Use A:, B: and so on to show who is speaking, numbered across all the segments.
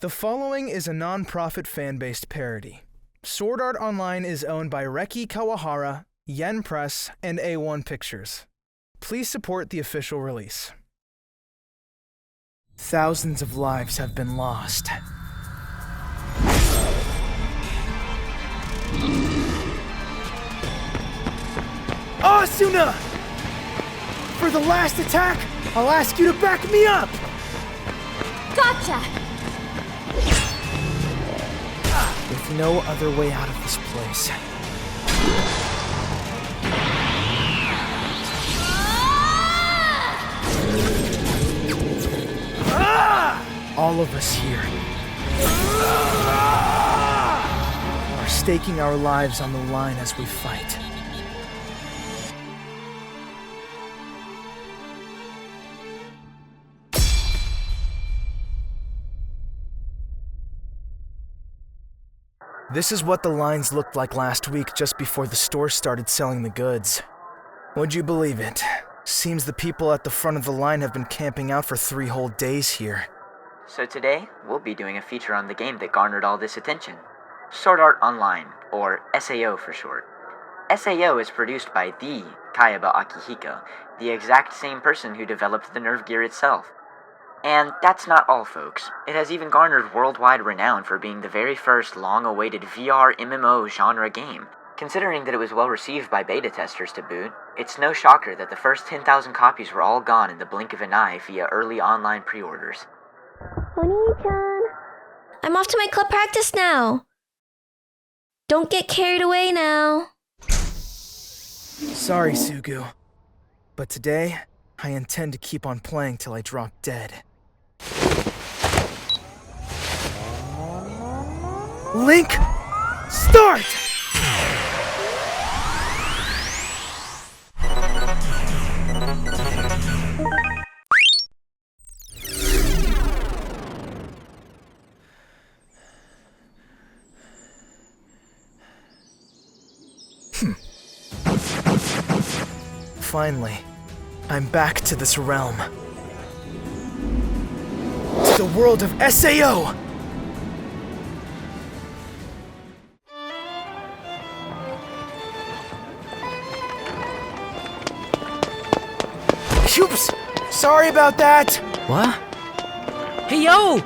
A: The following is a non-profit fan-based parody. Sword Art Online is owned by Reki Kawahara, Yen Press, and A1 Pictures. Please support the official release. Thousands of lives have been lost. Asuna! For the last attack, I'll ask you to back me up!
B: Gotcha!
A: With no other way out of this place. All of us here are staking our lives on the line as we fight. This is what the lines looked like last week just before the store started selling the goods. Would you believe it? Seems the people at the front of the line have been camping out for 3 whole days here.
C: So today, we'll be doing a feature on the game that garnered all this attention. Sword Art Online, or SAO for short. SAO is produced by the Kayaba Akihiko, the exact same person who developed the Nerve Gear itself. And that's not all, folks. It has even garnered worldwide renown for being the very first long-awaited VR MMO genre game. Considering that it was well received by beta testers to boot, it's no shocker that the first 10,000 copies were all gone in the blink of an eye via early online pre-orders.
B: Oni-chan. I'm off to my club practice now. Don't get carried away now.
A: Sorry, Sugu. But today, I intend to keep on playing till I drop dead. Link, start! Finally, I'm back to this realm. To the world of SAO! Oops! Sorry about that!
D: What? Hey, yo!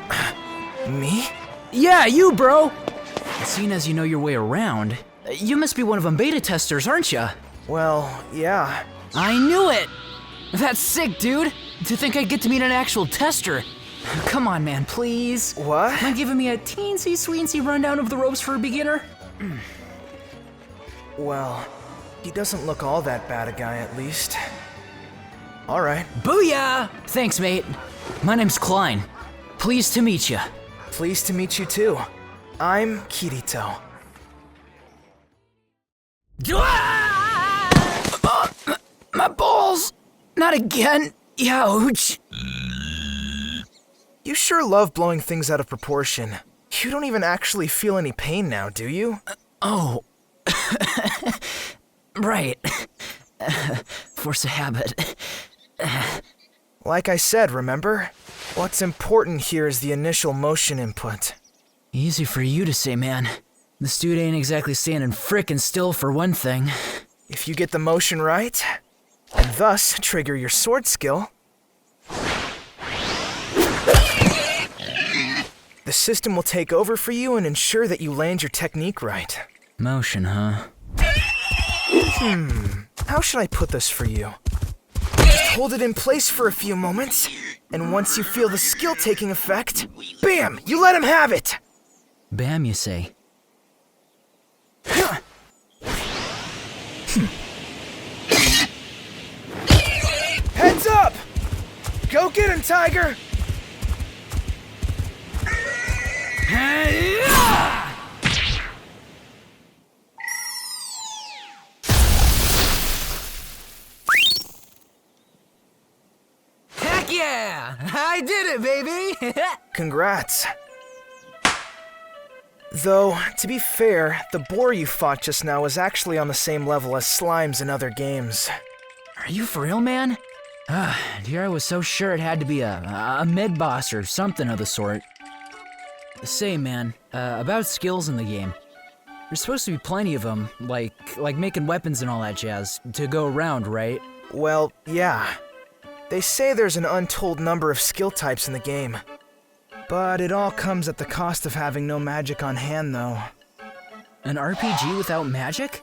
A: Me?
D: Yeah, you, bro! Seeing as you know your way around, you must be one of them beta testers, aren't ya?
A: Well, yeah.
D: I knew it! That's sick, dude! To think I'd get to meet an actual tester. Come on, man, please.
A: What?
D: Mind giving me a teensy-sweensy rundown of the ropes for a beginner?
A: Well, he doesn't look all that bad a guy, at least. Alright.
D: Booyah! Thanks, mate. My name's Klein. Pleased to meet ya.
A: Pleased to meet you too. I'm Kirito.
D: My balls! Not again! Ouch!
A: You sure love blowing things out of proportion. You don't even actually feel any pain now, do you?
D: Oh. Right. Force of habit.
A: Like I said, remember? What's important here is the initial motion input.
D: Easy for you to say, man. This dude ain't exactly standing frickin' still for one thing.
A: If you get the motion right, and thus trigger your sword skill, the system will take over for you and ensure that you land your technique right.
D: Motion, huh?
A: How should I put this for you? Just hold it in place for a few moments, and once you feel the skill taking effect, bam! You let him have it!
D: Bam, you say?
A: Heads up! Go get him, Tiger!
D: Heck yeah! I did it, baby!
A: Congrats. Though, to be fair, the boar you fought just now was actually on the same level as slimes in other games.
D: Are you for real, man? Dear, I was so sure it had to be a mid-boss or something of the sort. Say, man, about skills in the game. There's supposed to be plenty of them, like making weapons and all that jazz, to go around, right?
A: Well, yeah. They say there's an untold number of skill types in the game. But it all comes at the cost of having no magic on hand, though.
D: An RPG without magic?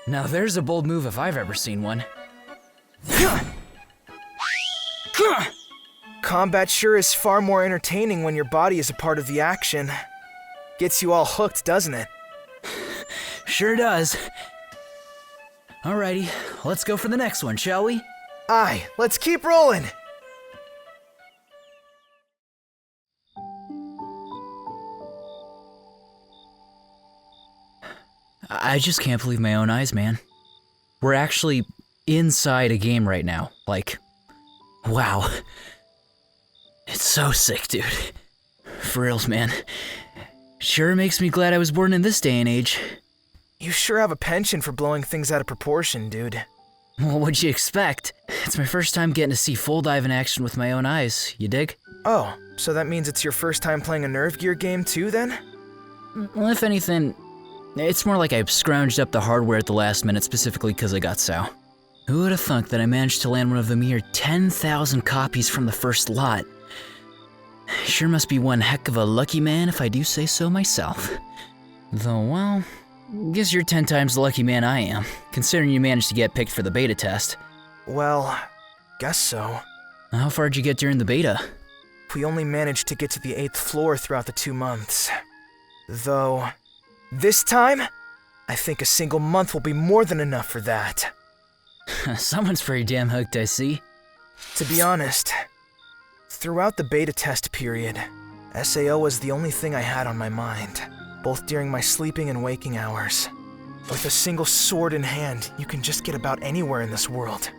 D: Now there's a bold move if I've ever seen one.
A: Combat sure is far more entertaining when your body is a part of the action. Gets you all hooked, doesn't it?
D: Sure does. Alrighty, let's go for the next one, shall we?
A: Aye, let's keep rolling!
D: I just can't believe my own eyes, man. We're actually inside a game right now. Like, wow. It's so sick, dude. For reals, man. Sure makes me glad I was born in this day and age.
A: You sure have a penchant for blowing things out of proportion, dude.
D: Well, what'd you expect? It's my first time getting to see full dive in action with my own eyes, you dig?
A: Oh, so that means it's your first time playing a Nerve Gear game too, then?
D: Well, if anything, it's more like I scrounged up the hardware at the last minute specifically because I got so. Who would have thunk that I managed to land one of the mere 10,000 copies from the first lot? Sure must be one heck of a lucky man if I do say so myself. Though, well, guess you're 10 times the lucky man I am, considering you managed to get picked for the beta test.
A: Well, guess so.
D: How far did you get during the beta?
A: We only managed to get to the 8th floor throughout the 2 months. Though, this time, I think a single month will be more than enough for that.
D: Someone's pretty damn hooked, I see.
A: To be honest, throughout the beta test period, SAO was the only thing I had on my mind, both during my sleeping and waking hours. With a single sword in hand, you can just get about anywhere in this world.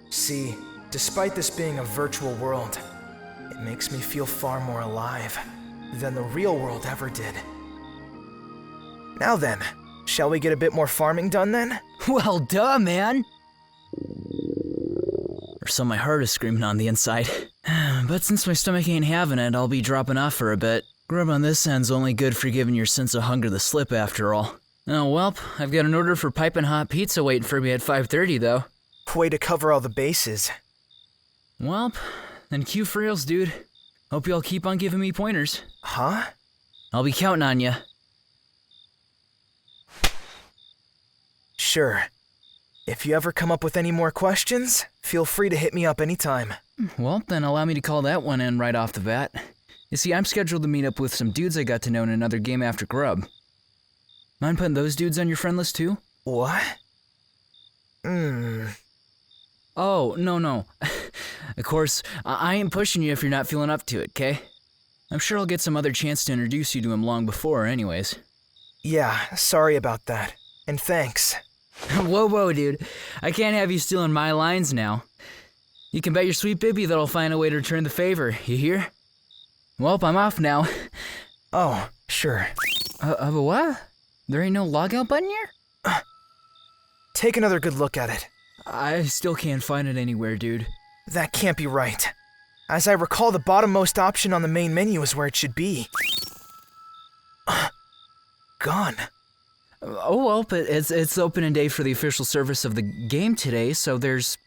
A: See, despite this being a virtual world, it makes me feel far more alive than the real world ever did. Now then, shall we get a bit more farming done then?
D: Well, duh, man! Or so my heart is screaming on the inside. But since my stomach ain't having it, I'll be dropping off for a bit. Grub on this end's only good for giving your sense of hunger the slip after all. Oh, welp, I've got an order for piping hot pizza waiting for me at 5:30 though.
A: Way to cover all the bases.
D: Welp, then cue for reals, dude. Hope y'all keep on giving me pointers.
A: Huh?
D: I'll be counting on ya.
A: Sure. If you ever come up with any more questions, feel free to hit me up anytime.
D: Well, then allow me to call that one in right off the bat. You see, I'm scheduled to meet up with some dudes I got to know in another game after Grub. Mind putting those dudes on your friend list too?
A: What?
D: Oh, no. Of course, I ain't pushing you if you're not feeling up to it, okay? I'm sure I'll get some other chance to introduce you to him long before anyways.
A: Yeah, sorry about that. And thanks.
D: Whoa, dude. I can't have you stealing my lines now. You can bet your sweet Bibby that I'll find a way to return the favor, you hear? Welp, I'm off now.
A: Oh, sure.
D: But what? There ain't no logout button here?
A: Take another good look at it.
D: I still can't find it anywhere, dude.
A: That can't be right. As I recall, the bottommost option on the main menu is where it should be. Gone.
D: Oh, well, but it's opening day for the official service of the game today, so there's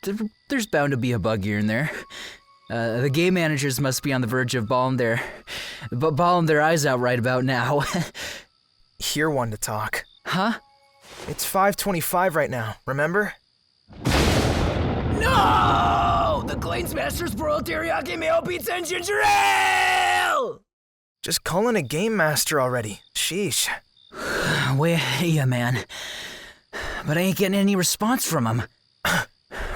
D: bound to be a bug here and there. The game managers must be on the verge of bawling their eyes out right about now.
A: You're one to talk.
D: Huh?
A: It's 5:25 right now, remember?
D: No! The Klein's Master's Broiled Teriyaki Mayo Pizza and Ginger Ale!
A: Just call in a game master already. Sheesh.
D: Way ahead of ya, man. But I ain't getting any response from him.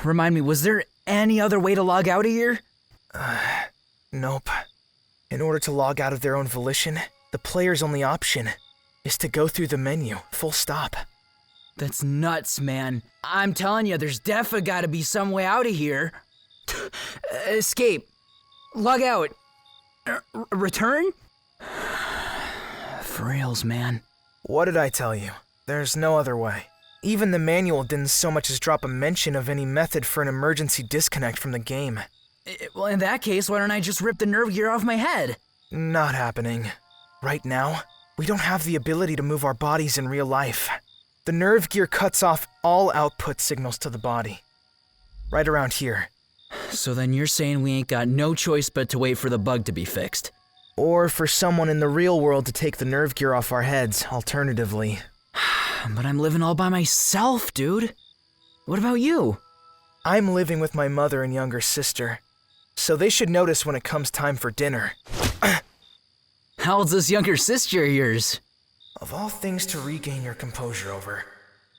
D: Remind me, was there any other way to log out of here?
A: Nope. In order to log out of their own volition, the player's only option is to go through the menu, full stop.
D: That's nuts, man. I'm telling you, there's definitely gotta be some way out of here. Escape. Log out. Return? For reals, man.
A: What did I tell you? There's no other way. Even the manual didn't so much as drop a mention of any method for an emergency disconnect from the game.
D: Well, in that case, why don't I just rip the nerve gear off my head?
A: Not happening. Right now, we don't have the ability to move our bodies in real life. The nerve gear cuts off all output signals to the body. Right around here.
D: So then you're saying we ain't got no choice but to wait for the bug to be fixed.
A: Or for someone in the real world to take the nerve gear off our heads, alternatively.
D: But I'm living all by myself, dude. What about you?
A: I'm living with my mother and younger sister, so they should notice when it comes time for dinner.
D: How old's this younger sister of yours?
A: Of all things to regain your composure over.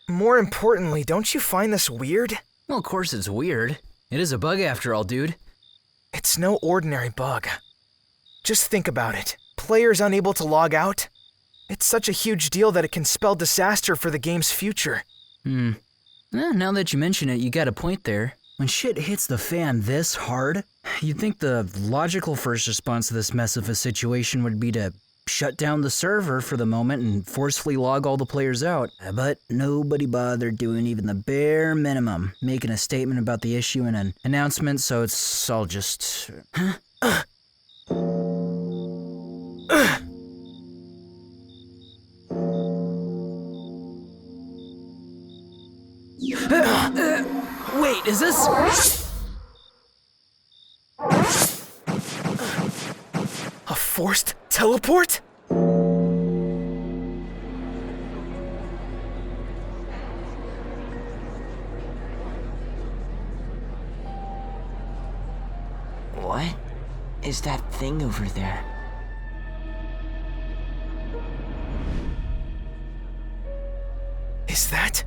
A: More importantly, don't you find this weird?
D: Well, of course it's weird. It is a bug after all, dude.
A: It's no ordinary bug. Just think about it. Players unable to log out? It's such a huge deal that it can spell disaster for the game's future.
D: Now that you mention it, you got a point there. When shit hits the fan this hard, you'd think the logical first response to this mess of a situation would be to shut down the server for the moment and forcefully log all the players out. But nobody bothered doing even the bare minimum, making a statement about the issue and an announcement, so it's all just... Wait, is this...
A: A forced teleport?
C: What is that thing over there?
A: Is that...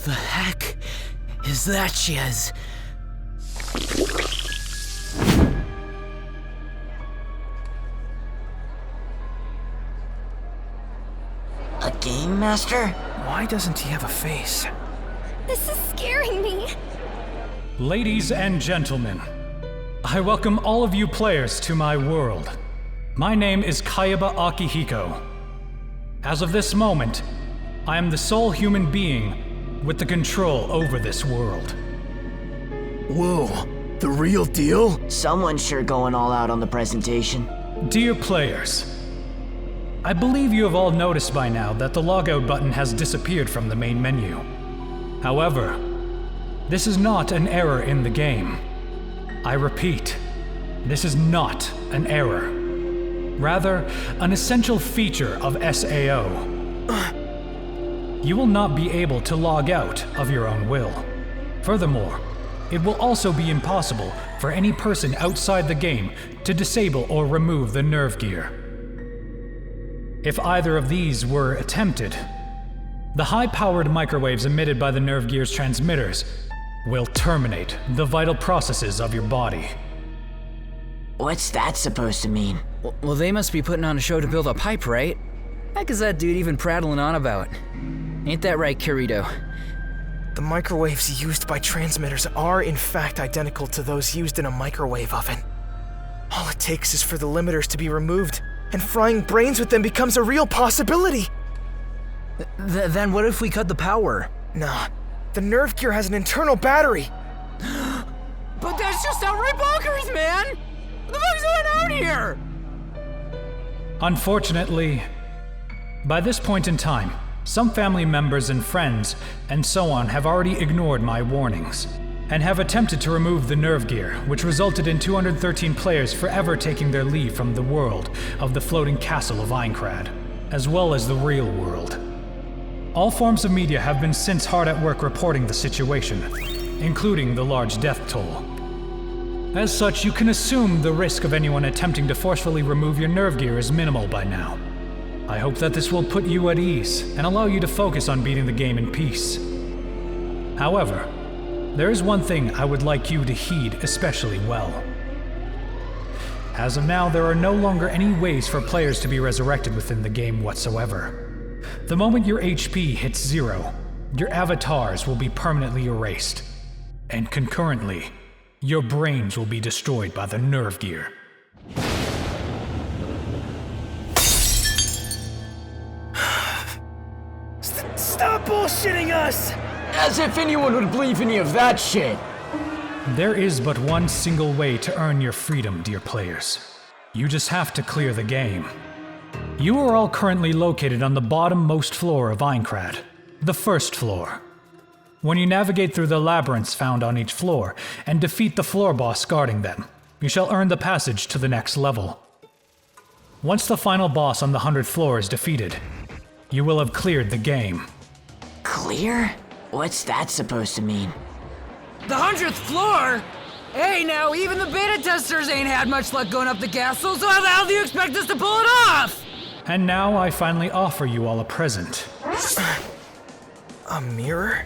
D: The heck is that, Shiz?
C: A game master?
A: Why doesn't he have a face?
B: This is scaring me.
E: Ladies and gentlemen, I welcome all of you players to my world. My name is Kayaba Akihiko. As of this moment, I am the sole human being with the control over this world.
A: Whoa, the real deal?
C: Someone's sure going all out on the presentation.
E: Dear players, I believe you have all noticed by now that the logout button has disappeared from the main menu. However, this is not an error in the game. I repeat, this is not an error. Rather, an essential feature of SAO. You will not be able to log out of your own will. Furthermore, it will also be impossible for any person outside the game to disable or remove the nerve gear. If either of these were attempted, the high-powered microwaves emitted by the nerve gear's transmitters will terminate the vital processes of your body.
C: What's that supposed to mean?
D: Well, they must be putting on a show to build a pipe, right? Heck is that dude even prattling on about? Ain't that right, Kirito?
A: The microwaves used by transmitters are in fact identical to those used in a microwave oven. All it takes is for the limiters to be removed, and frying brains with them becomes a real possibility!
D: Then what if we cut the power?
A: Nah, the nerve gear has an internal battery!
D: But that's just outright bonkers, man! What the fuck's going on here?
E: Unfortunately, by this point in time, some family members and friends and so on have already ignored my warnings and have attempted to remove the nerve gear, which resulted in 213 players forever taking their leave from the world of the floating castle of Aincrad, as well as the real world. All forms of media have been since hard at work reporting the situation, including the large death toll. As such, you can assume the risk of anyone attempting to forcefully remove your nerve gear is minimal by now. I hope that this will put you at ease and allow you to focus on beating the game in peace. However, there is one thing I would like you to heed especially well. As of now, there are no longer any ways for players to be resurrected within the game whatsoever. The moment your HP hits 0, your avatars will be permanently erased, and concurrently, your brains will be destroyed by the nerve gear.
A: Stop bullshitting us!
F: As if anyone would believe any of that shit!
E: There is but one single way to earn your freedom, dear players. You just have to clear the game. You are all currently located on the bottom-most floor of Aincrad, the first floor. When you navigate through the labyrinths found on each floor and defeat the floor boss guarding them, you shall earn the passage to the next level. Once the final boss on the 100th floor is defeated, you will have cleared the game.
F: Clear? What's that supposed to mean?
G: The 100th floor? Hey, now, even the beta testers ain't had much luck going up the castle, so how the hell do you expect us to pull it off?
E: And now I finally offer you all a present.
A: A mirror?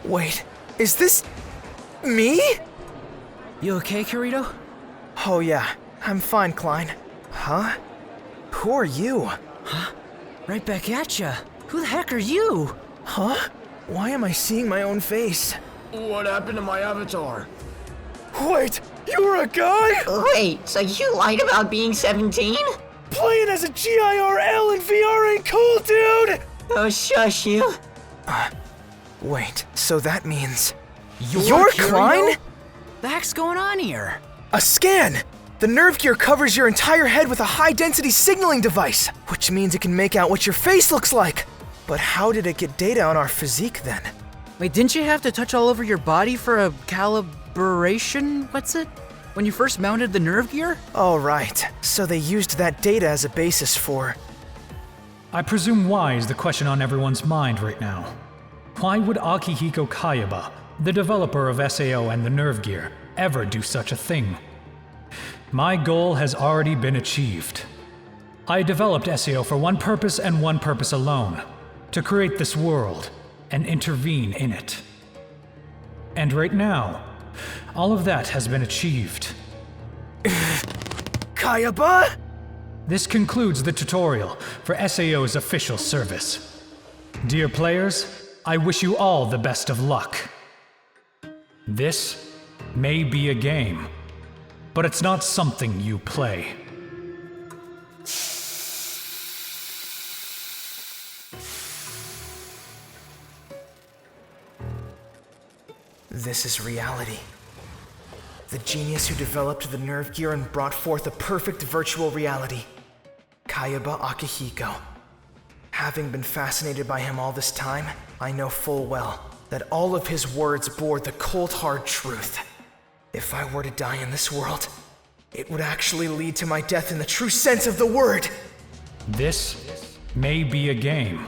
A: Wait, is this me?
D: You okay, Kirito?
A: Oh yeah, I'm fine, Klein. Huh? Who are you?
D: Right back at ya. Who the heck are you?
A: Huh? Why am I seeing my own face?
F: What happened to my avatar?
A: Wait, you were a guy?
H: Wait, so you lied about being 17?
A: Playing as a GIRL in VR ain't cool, dude!
H: Oh, shush you.
A: Wait, so that means...
D: You're
A: Klein?
D: The heck's going on here?
A: A scan! The nerve gear covers your entire head with a high-density signaling device, which means it can make out what your face looks like. But how did it get data on our physique then?
D: Wait, didn't you have to touch all over your body for a calibration? What's it? When you first mounted the nerve gear?
A: Oh right, so they used that data as a basis for...
E: I presume why is the question on everyone's mind right now. Why would Akihiko Kayaba, the developer of SAO and the nerve gear, ever do such a thing? My goal has already been achieved. I developed SAO for one purpose and one purpose alone, to create this world and intervene in it. And right now, all of that has been achieved.
A: Kayaba?
E: This concludes the tutorial for SAO's official service. Dear players, I wish you all the best of luck. This may be a game, but it's not something you play.
A: This is reality. The genius who developed the nerve gear and brought forth a perfect virtual reality. Kayaba Akihiko. Having been fascinated by him all this time, I know full well that all of his words bore the cold hard truth. If I were to die in this world, it would actually lead to my death in the true sense of the word.
E: This may be a game,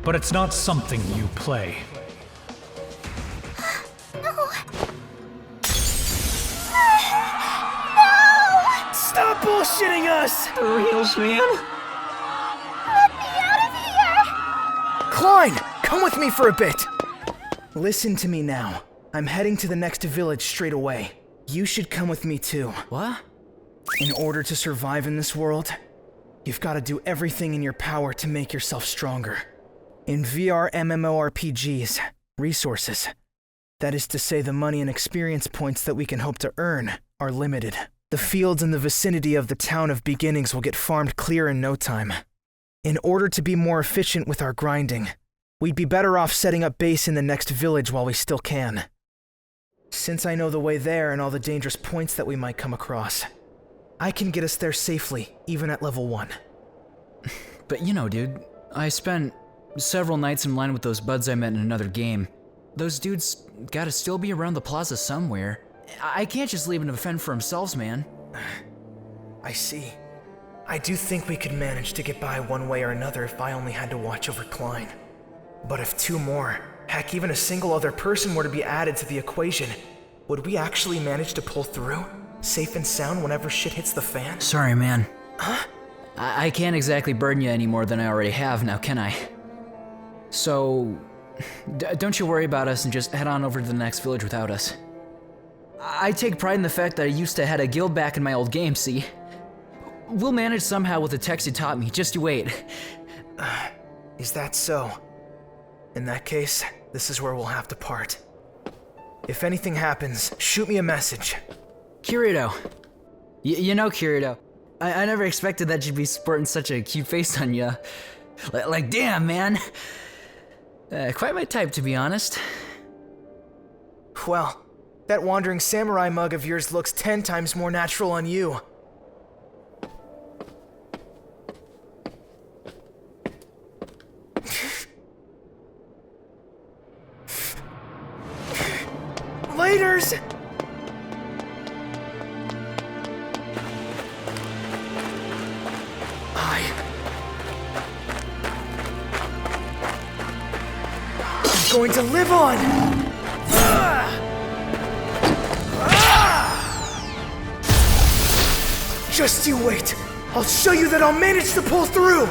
E: but it's not something you play.
A: Stop bullshitting us!
H: For reals, man?
B: Let me out of here!
A: Klein, come with me for a bit. Listen to me now. I'm heading to the next village straight away. You should come with me too.
D: What?
A: In order to survive in this world, you've got to do everything in your power to make yourself stronger. In VR MMORPGs, resources, that is to say the money and experience points that we can hope to earn, are limited. The fields in the vicinity of the town of beginnings will get farmed clear in no time. In order to be more efficient with our grinding, we'd be better off setting up base in the next village while we still can. Since I know the way there and all the dangerous points that we might come across, I can get us there safely, even at level 1.
D: But you know, dude, I spent several nights in line with those buds I met in another game. Those dudes gotta still be around the plaza somewhere. I can't just leave them to fend for themselves, man.
A: I see. I do think we could manage to get by one way or another if I only had to watch over Klein. But if 2 more, heck, even a single other person were to be added to the equation, would we actually manage to pull through, safe and sound whenever shit hits the fan?
D: Sorry, man.
A: Huh?
D: I can't exactly burden you any more than I already have, now can I? So, don't you worry about us and just head on over to the next village without us. I take pride in the fact that I used to head a guild back in my old game, see? We'll manage somehow with the text you taught me, just you wait.
A: Is that so? In that case, this is where we'll have to part. If anything happens, shoot me a message.
D: Kirito. You know, Kirito, I never expected that you'd be sporting such a cute face on ya. Like, damn, man. Quite my type, to be honest.
A: Well, that wandering samurai mug of yours looks 10 times more natural on you. Laters! I'm going to live on! Just you wait! I'll show you that I'll manage to pull through!